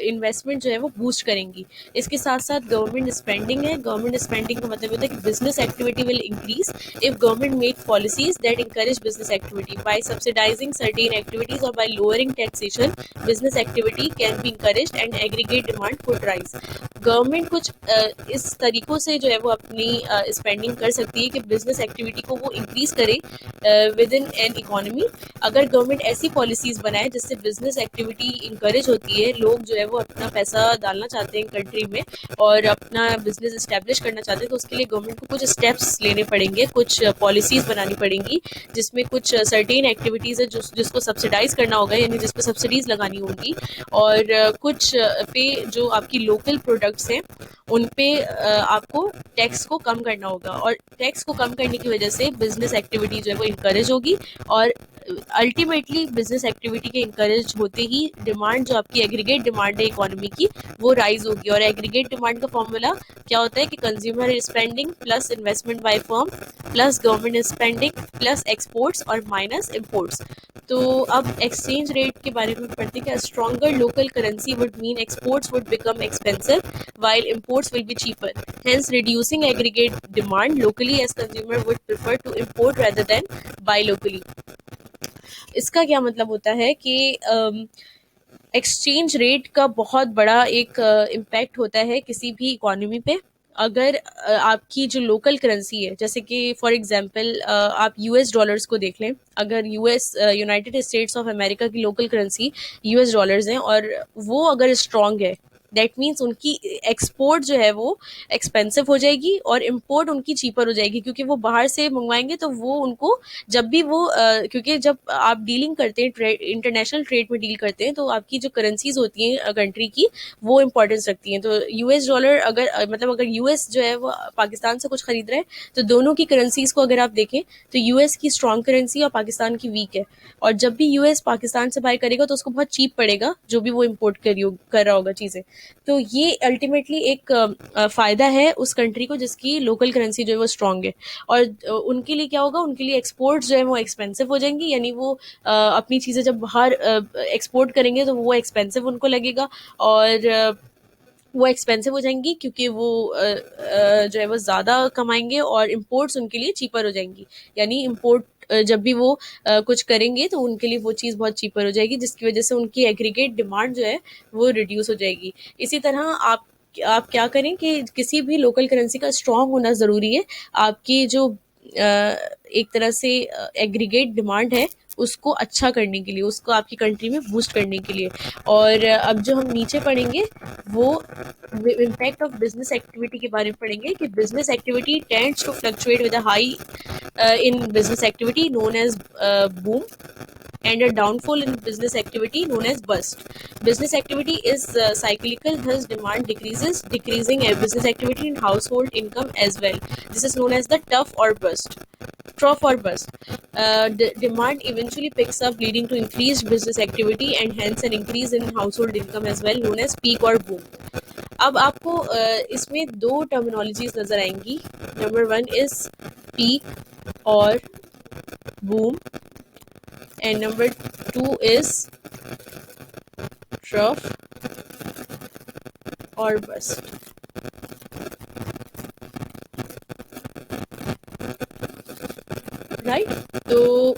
इन्वेस्टमेंट जो है वो बूस्ट करेंगी। इसके साथ साथ गवर्नमेंट स्पेंडिंग है, गवर्नमेंट स्पेंडिंग का मतलब होता है कि business activity will increase if government make policies that encourage business activity by subsidising certain activities और by lowering taxation. Business activity can be encouraged and aggregate demand could rise. Government कुछ इस तरीकों से जो है वो अपनी स्पेंडिंग कर सकती है कि बिजनेस एक्टिविटी को वो इंक्रीज करे विद इन एन इकोनॉमी। अगर गवर्नमेंट ऐसी पॉलिसीज बनाए जिससे बिजनेस एक्टिविटी इंकरेज होती है, लोग जो है वो अपना पैसा डालना चाहते हैं कंट्री में और अपना बिजनेस इस्टेब्लिश करना चाहते हैं, तो उसके लिए गवर्नमेंट को कुछ स्टेप्स लेने पड़ेंगे, कुछ पॉलिसीज बनानी पड़ेंगी जिसमें कुछ सर्टेन एक्टिविटीज़ है जिसको सब्सिडाइज करना होगा, यानी जिस पे सब्सिडीज लगानी होंगी, और कुछ पे जो आपकी लोकल प्रोडक्ट्स हैं उन पे आपको टैक्स को कम करना होगा, और टैक्स को कम करने की वजह से बिजनेस एक्टिविटी जो है वो इंकरेज होगी, और अल्टीमेटली बिजनेस एक्टिविटी के इंकरेज होते ही डिमांड, जो आपकी एग्रीगेट डिमांड है इकोनॉमी की, वो राइज होगी। और एग्रीगेट डिमांड का फॉर्मूला क्या होता है कि consumer spending plus investment by firm plus government spending plus exports और माइनस इम्पोर्ट्स। तो अब एक्सचेंज रेट के बारे में पढ़ते हैं कि stronger local currency would mean exports would become expensive while imports will be cheaper, hence reducing aggregate demand locally as consumer would prefer to import rather than buy locally। इसका क्या मतलब होता है कि एक्सचेंज रेट का बहुत बड़ा एक इम्पैक्ट होता है किसी भी इकोनॉमी पे। अगर आपकी जो लोकल करेंसी है, जैसे कि फॉर एग्जांपल आप यूएस डॉलर्स को देख लें, अगर US United states of America की लोकल करेंसी यूएस डॉलर्स हैं और वो अगर स्ट्रांग है, दैट मीन्स उनकी एक्सपोर्ट जो है वो एक्सपेंसिव हो जाएगी और इम्पोर्ट उनकी चीपर हो जाएगी, क्योंकि वो बाहर से मंगवाएंगे तो वो उनको जब भी वो क्योंकि जब आप डीलिंग करते हैं, इंटरनेशनल ट्रेड में डील करते हैं, तो आपकी जो करेंसीज होती हैं कंट्री की, वो इंपॉर्टेंस रखती हैं। तो यूएस डॉलर अगर मतलब अगर यूएस जो है वो पाकिस्तान से कुछ खरीद रहे हैं, तो दोनों की करेंसीज को अगर आप देखें तो यूएस की स्ट्रॉन्ग करेंसी और पाकिस्तान की वीक है, और जब भी यूएस पाकिस्तान से बाय करेगा तो उसको बहुत चीप पड़ेगा जो भी वो इम्पोर्ट कर रहा होगा चीज़ें। तो ये अल्टीमेटली एक फ़ायदा है उस कंट्री को जिसकी लोकल करेंसी जो है वो स्ट्रांग है, और उनके लिए क्या होगा, उनके लिए एक्सपोर्ट्स जो है वो एक्सपेंसिव हो जाएंगी, यानी वो अपनी चीज़ें जब बाहर एक्सपोर्ट करेंगे तो वो एक्सपेंसिव उनको लगेगा, और वो एक्सपेंसिव हो जाएंगी क्योंकि वो जो है वो ज़्यादा कमाएंगे, और इम्पोर्ट्स उनके लिए चीपर हो जाएंगी, यानी इम्पोर्ट जब भी वो कुछ करेंगे तो उनके लिए वो चीज़ बहुत चीपर हो जाएगी, जिसकी वजह से उनकी एग्रीगेट डिमांड जो है वो रिड्यूस हो जाएगी। इसी तरह आप क्या करें कि किसी भी लोकल करेंसी का स्ट्रॉन्ग होना ज़रूरी है, आपकी जो एक तरह से एग्रीगेट डिमांड है उसको अच्छा करने के लिए, उसको आपकी कंट्री में बूस्ट करने के लिए। और अब जो हम नीचे पढ़ेंगे वो इम्पैक्ट ऑफ बिजनेस एक्टिविटी के बारे में पढ़ेंगे कि business activity tends to fluctuate with a high in business activity known as boom, and a downfall in business activity known as bust. Business activity is cyclical, thus demand decreases, decreasing business activity and household income as well. This is known as the tough or bust. Trough or bust. Demand eventually picks up, leading to increased business activity and hence an increase in household income as well, known as peak or boom. अब आपको इसमें दो टर्मिनोलॉजीज नजर आएंगी। नंबर वन इज पीक और boom, and number two is trough और बस्ट। राइट, तो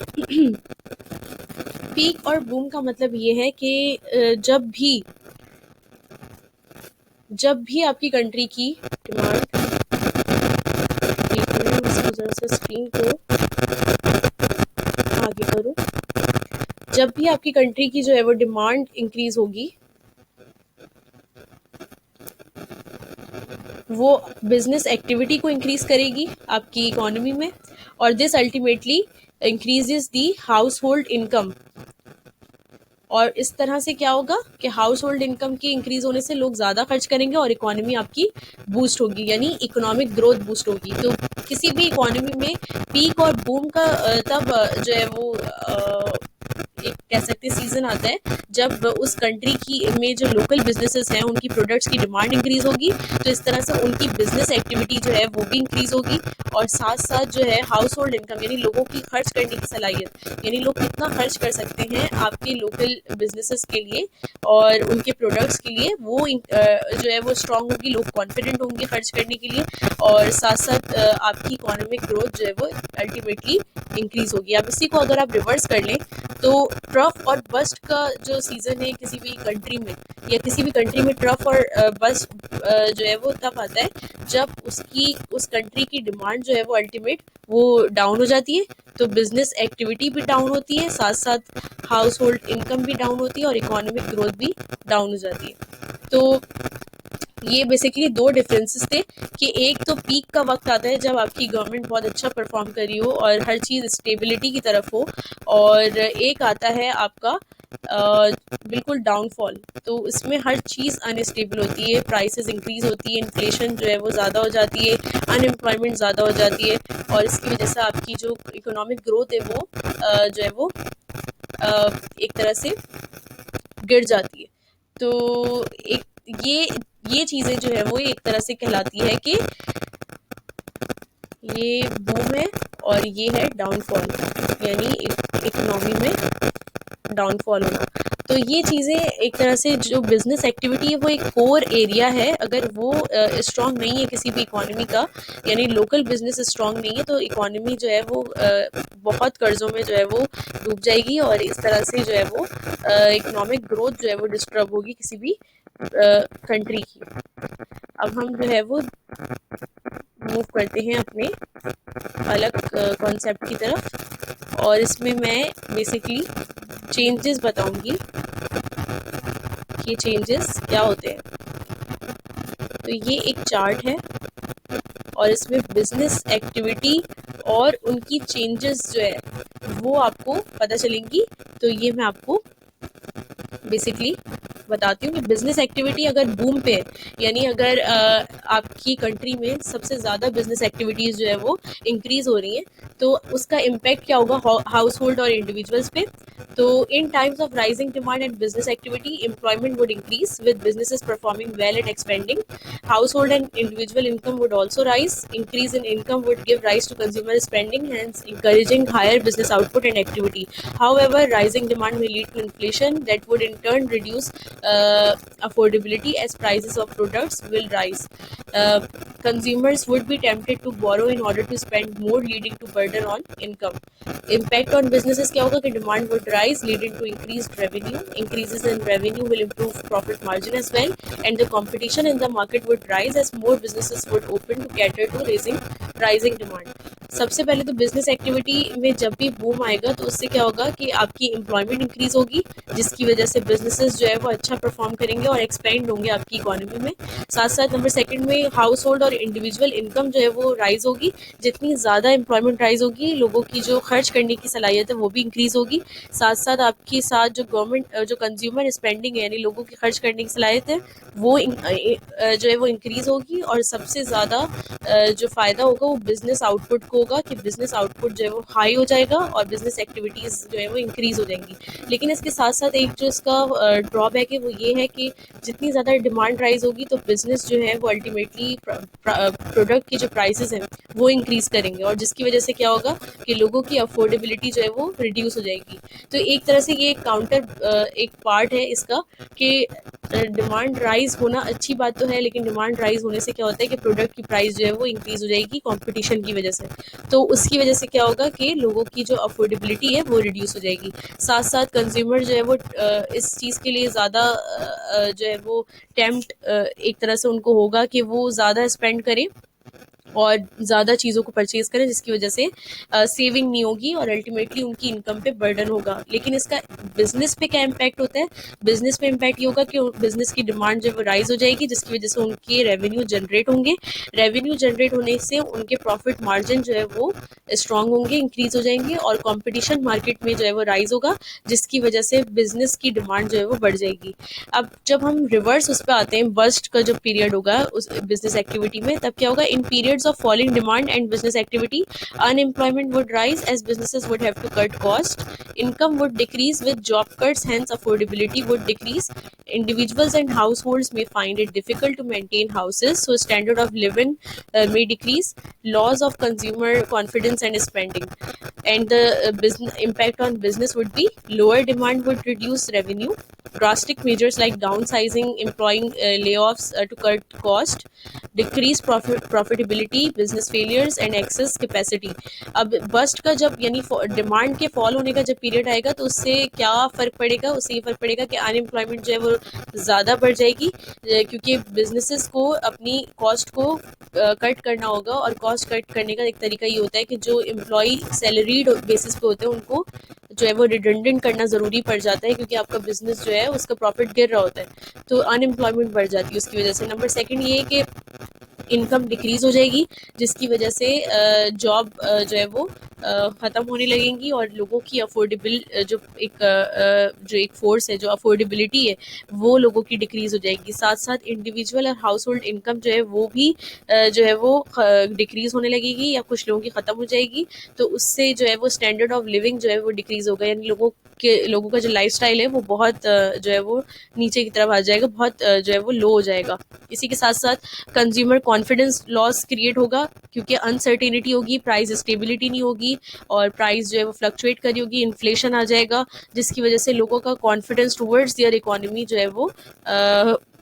पीक और बूम का मतलब ये है कि जब भी आपकी कंट्री की डिमांड, जरा सा स्क्रीन को आगे करूं, जब भी आपकी कंट्री की जो है वो डिमांड इंक्रीज होगी, वो बिजनेस एक्टिविटी को इंक्रीज करेगी आपकी इकोनॉमी में, और this ultimately increases the house hold income. और इस तरह से क्या होगा कि हाउस होल्ड इनकम की इंक्रीज होने से लोग ज़्यादा खर्च करेंगे और इकोनॉमी आपकी बूस्ट होगी, यानी इकोनॉमिक ग्रोथ बूस्ट होगी। तो किसी भी इकोनॉमी में पीक और बूम का तब जो है वो एक कह सकते हैं सीजन आता है जब उस कंट्री की में जो लोकल बिजनेसेस हैं उनकी प्रोडक्ट्स की डिमांड इंक्रीज होगी, तो इस तरह से उनकी बिजनेस एक्टिविटी जो है वो भी इंक्रीज होगी। और साथ साथ जो है हाउस होल्ड इनकम यानी लोगों की खर्च करने की सलाहियत, यानी लोग कितना खर्च कर सकते हैं आपके लोकल बिजनेसेस के लिए और उनके प्रोडक्ट्स के लिए, वो जो है वो स्ट्रांग होगी, लोग कॉन्फिडेंट होंगे खर्च करने के लिए। और साथ साथ आपकी इकोनॉमिक ग्रोथ जो है वो अल्टीमेटली इंक्रीज होगी। अब इसी को अगर आप रिवर्स कर लें तो ट्रफ और बस्ट का जो सीजन है किसी भी कंट्री में, या किसी भी कंट्री में ट्रफ और बस्ट जो है वो तब आता है जब उसकी उस कंट्री की डिमांड जो है वो अल्टीमेट वो डाउन हो जाती है, तो बिजनेस एक्टिविटी भी डाउन होती है, साथ साथ हाउस होल्ड इनकम भी डाउन होती है और इकोनॉमिक ग्रोथ भी डाउन हो जाती है। तो ये बेसिकली दो डिफरेंसेस थे कि एक तो पीक का वक्त आता है जब आपकी गवर्नमेंट बहुत अच्छा परफॉर्म कर रही हो और हर चीज़ स्टेबिलिटी की तरफ हो, और एक आता है आपका बिल्कुल डाउनफॉल। तो इसमें हर चीज़ अनस्टेबल होती है, प्राइसेस इंक्रीज होती है, इन्फ्लेशन जो है वो ज़्यादा हो जाती है, अनएम्प्लॉयमेंट ज़्यादा हो जाती है, और इसकी वजह से आपकी जो इकोनॉमिक ग्रोथ है वो जो है वो एक तरह से गिर जाती है। तो एक ये चीज़ें जो है वो एक तरह से कहलाती है कि ये बूम है और ये है डाउनफॉल, यानी इकोनॉमी में डाउनफॉल होना। तो ये चीज़ें एक तरह से जो बिजनेस एक्टिविटी है वो एक कोर एरिया है, अगर वो स्ट्रांग नहीं है किसी भी इकोनॉमी का, यानी लोकल बिजनेस स्ट्रांग नहीं है, तो इकोनॉमी जो है वो बहुत कर्जों में जो है वो डूब जाएगी और इस तरह से जो है वो इकोनॉमिक ग्रोथ जो है वो डिस्टर्ब होगी किसी भी कंट्री की। अब हम जो है वो मूव करते हैं अपने अलग कॉन्सेप्ट की तरफ, और इसमें मैं बेसिकली चेंजेस बताऊंगी कि चेंजेस क्या होते हैं। तो ये एक चार्ट है और इसमें बिजनेस एक्टिविटी और उनकी चेंजेस जो है वो आपको पता चलेंगी। तो ये मैं आपको बेसिकली बताती हूँ कि बिजनेस एक्टिविटी अगर बूम पे है, यानी अगर आपकी कंट्री में सबसे ज़्यादा बिजनेस एक्टिविटीज़ जो है वो इंक्रीज हो रही हैं, तो उसका इम्पैक्ट क्या होगा हाउस होल्ड और इंडिविजुअल्स पे। तो in times of rising demand and business activity, employment would increase with businesses performing well and expending. Household and individual income would also rise. Increase in income would give rise to consumer spending, hence encouraging higher business output and activity. However, rising demand may lead to inflation that would in turn reduce affordability as prices of products will rise. Consumers would be tempted to borrow in order to spend more, leading to burden on income. Impact on businesses क्या होगा कि demand would rise, leading to increased revenue. Increases in revenue will improve profit margin as well, and the competition in the market would rise as more businesses would open to cater to rising demand. सबसे पहले तो बिजनेस एक्टिविटी में जब भी बूम आएगा तो उससे क्या होगा कि आपकी एम्प्लॉयमेंट इंक्रीज होगी, जिसकी वजह से बिजनेसेस जो है वो अच्छा परफॉर्म करेंगे और एक्सपेंड होंगे आपकी इकोनॉमी में। साथ साथ नंबर सेकंड में हाउस होल्ड और इंडिविजुअल इनकम जो है वो राइज होगी। जितनी ज़्यादा एम्प्लॉयमेंट राइज होगी, लोगों की जो खर्च करने की सलाहियत है वो भी इंक्रीज होगी। साथ साथ आपके साथ जो गवर्नमेंट जो कंज्यूमर स्पेंडिंग है, यानी लोगों की खर्च करने की सलाहियत है, वो जो है वो इंक्रीज होगी। और सबसे ज़्यादा जो फ़ायदा होगा वो बिज़नेस आउटपुट को होगा कि बिज़नेस आउटपुट जो है वो हाई हो जाएगा और बिज़नेस एक्टिविटीज़ जो है वो इंक्रीज हो जाएंगी। लेकिन इसके साथ साथ एक जो इसका ड्रॉबैक है वो ये है कि जितनी ज़्यादा डिमांड राइज होगी तो बिज़नेस जो है वो अल्टीमेटली प्रोडक्ट की जो प्राइसेस हैं वो इंक्रीज करेंगे, और जिसकी वजह से क्या होगा कि लोगों की अफोर्डेबिलिटी जो है वो रिड्यूस हो जाएगी। तो एक तरह से ये काउंटर एक पार्ट है इसका कि डिमांड राइज होना अच्छी बात तो है, लेकिन डिमांड राइज होने से क्या होता है कि प्रोडक्ट की प्राइस जो है वो इंक्रीज हो जाएगी कंपटीशन की वजह से। तो उसकी वजह से क्या होगा कि लोगों की जो अफोर्डेबिलिटी है वो रिड्यूस हो जाएगी। साथ साथ कंज्यूमर जो है वो इस चीज़ के लिए ज़्यादा जो है वो टेम्प्ट एक तरह से उनको होगा कि वो ज़्यादा स्पेंड करें और ज़्यादा चीज़ों को परचेज करें, जिसकी वजह से सेविंग नहीं होगी और अल्टीमेटली उनकी इनकम पे बर्डन होगा। लेकिन इसका बिजनेस पे क्या इम्पैक्ट होता है? बिजनेस पे इम्पैक्ट ये होगा कि बिजनेस की डिमांड जो है वो राइज हो जाएगी, जिसकी वजह से उनके रेवेन्यू जनरेट होंगे। रेवेन्यू जनरेट होने से उनके प्रॉफिट मार्जिन जो है वो स्ट्रांग होंगे, इंक्रीज हो जाएंगे, और कॉम्पिटिशन मार्केट में जो है वो राइज होगा, जिसकी वजह से बिजनेस की डिमांड जो है वो बढ़ जाएगी। अब जब हम रिवर्स उस पर आते हैं, बस्ट का जो पीरियड होगा उस बिजनेस एक्टिविटी में, तब क्या होगा? In period periods of falling demand and business activity, unemployment would rise as businesses would have to cut cost. Income would decrease with job cuts, hence affordability would decrease. Individuals and households may find it difficult to maintain houses, so standard of living may decrease. Loss of consumer confidence and spending, and the business impact on business would be lower demand would reduce revenue. Drastic measures like downsizing, employing layoffs to cut cost, decrease profitability, business failures and excess capacity. अब बस्ट का जब यानी डिमांड के फॉल होने का जब पीरियड आएगा तो उससे क्या फ़र्क पड़ेगा, उससे ये फ़र्क पड़ेगा कि अनएम्प्लॉयमेंट जो है वो ज़्यादा बढ़ जाएगी, क्योंकि बिजनेसेस को अपनी कॉस्ट को कट करना होगा। और कॉस्ट कट करने का एक तरीका ये होता है कि जो एम्प्लॉय सैलरीड बेसिस पे होते हैं उनको जो है वो रिडंडेंट करना ज़रूरी पड़ जाता है, क्योंकि आपका बिजनेस जो है उसका प्रॉफिट गिर रहा होता है, तो अनएम्प्लॉयमेंट बढ़ जाती है उसकी वजह से। नंबर सेकंड ये है कि इनकम डिक्रीज़ हो जाएगी, जिसकी वजह से जॉब जो है वो ख़त्म होने लगेंगी और लोगों की अफोर्डेबल जो एक फ़ोर्स है, जो अफोर्डेबिलिटी है, वो लोगों की डिक्रीज़ हो जाएगी। साथ साथ इंडिविजुअल और हाउस होल्ड इनकम जो है वो भी जो है वो डिक्रीज़ होने लगेगी या कुछ लोगों की ख़त्म हो जाएगी। तो उससे जो है वो स्टैंडर्ड ऑफ लिविंग जो है वो डिक्रीज़ होगा, यानी लोगों का जो लाइफस्टाइल है वो बहुत जो है वो नीचे की तरफ आ जाएगा, बहुत जो है वो लो हो जाएगा। इसी के साथ साथ कंज्यूमर कॉन्फिडेंस लॉस क्रिएट होगा, क्योंकि अनसर्टेनिटी होगी, प्राइस स्टेबिलिटी नहीं होगी और प्राइस जो है वो फ्लक्चुएट कर रही होगी, इन्फ्लेशन आ जाएगा, जिसकी वजह से लोगों का कॉन्फिडेंस टुवर्ड्स देयर इकोनॉमी जो है वो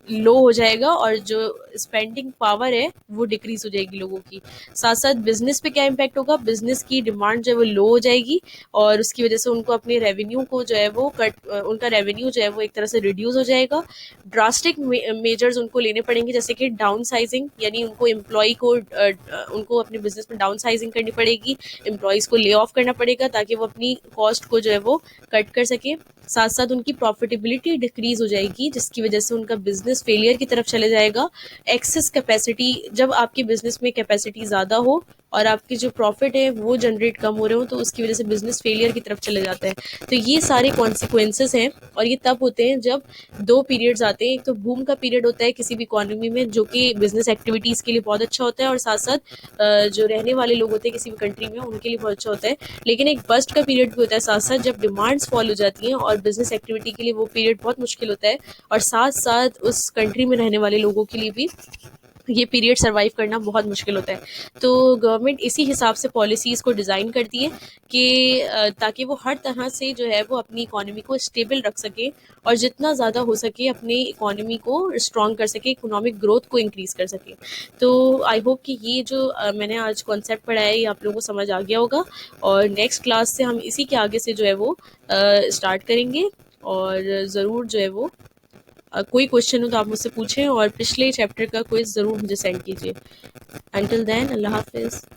लो हो जाएगा और जो स्पेंडिंग पावर है वो डिक्रीज हो जाएगी लोगों की। साथ साथ बिजनेस पे क्या इम्पैक्ट होगा, बिजनेस की डिमांड जो है वो लो हो जाएगी और उसकी वजह से उनको अपने रेवेन्यू को जो है वो उनका रेवेन्यू जो है वो एक तरह से रिड्यूस हो जाएगा। ड्रास्टिक मेजर्स उनको लेने पड़ेंगे, जैसे कि डाउन साइजिंग, यानी उनको एम्प्लॉय को उनको अपने बिजनेस में डाउन साइजिंग करनी पड़ेगी, एम्प्लॉयज़ को ले ऑफ करना पड़ेगा ताकि वो अपनी कॉस्ट को जो है वो कट कर सके। साथ साथ उनकी प्रॉफिटेबिलिटी डिक्रीज हो जाएगी, जिसकी वजह से उनका बिजनेस फेलियर की तरफ चले जाएगा। एक्सेस कैपेसिटी, जब आपके बिजनेस में कैपेसिटी ज़्यादा हो और आपकी जो प्रॉफिट है वो जनरेट कम हो रहे हो, तो उसकी वजह से बिजनेस फेलियर की तरफ चले जाता है। तो ये सारे कॉन्सिक्वेंसेस हैं और ये तब होते हैं जब दो पीरियड्स आते हैं। एक तो बूम का पीरियड होता है किसी भी इकोनॉमी में, जो कि बिजनेस एक्टिविटीज़ के लिए बहुत अच्छा होता है और साथ साथ जो रहने वाले लोग होते हैं किसी भी कंट्री में उनके लिए बहुत अच्छा होता है। लेकिन एक बस्ट का पीरियड भी होता है साथ साथ, जब डिमांड्स फॉल हो जाती हैं और बिजनेस एक्टिविटी के लिए वो पीरियड बहुत मुश्किल होता है और साथ साथ उस कंट्री में रहने वाले लोगों के लिए भी ये पीरियड सर्वाइव करना बहुत मुश्किल होता है। तो गवर्नमेंट इसी हिसाब से पॉलिसीज़ को डिज़ाइन करती है कि ताकि वो हर तरह से जो है वो अपनी इकोनॉमी को स्टेबल रख सके और जितना ज़्यादा हो सके अपनी इकोनॉमी को स्ट्रॉन्ग कर सके, इकोनॉमिक ग्रोथ को इंक्रीज़ कर सके। तो आई होप कि ये जो मैंने आज कॉन्सेप्ट पढ़ाया है ये आप लोगों को समझ आ गया होगा और नेक्स्ट क्लास से हम इसी के आगे से जो है वो स्टार्ट करेंगे। और ज़रूर जो है वो कोई क्वेश्चन हो तो आप मुझसे पूछें और पिछले चैप्टर का क्विज ज़रूर मुझे सेंड कीजिए। अंटिल देन, अल्लाह हाफिज़।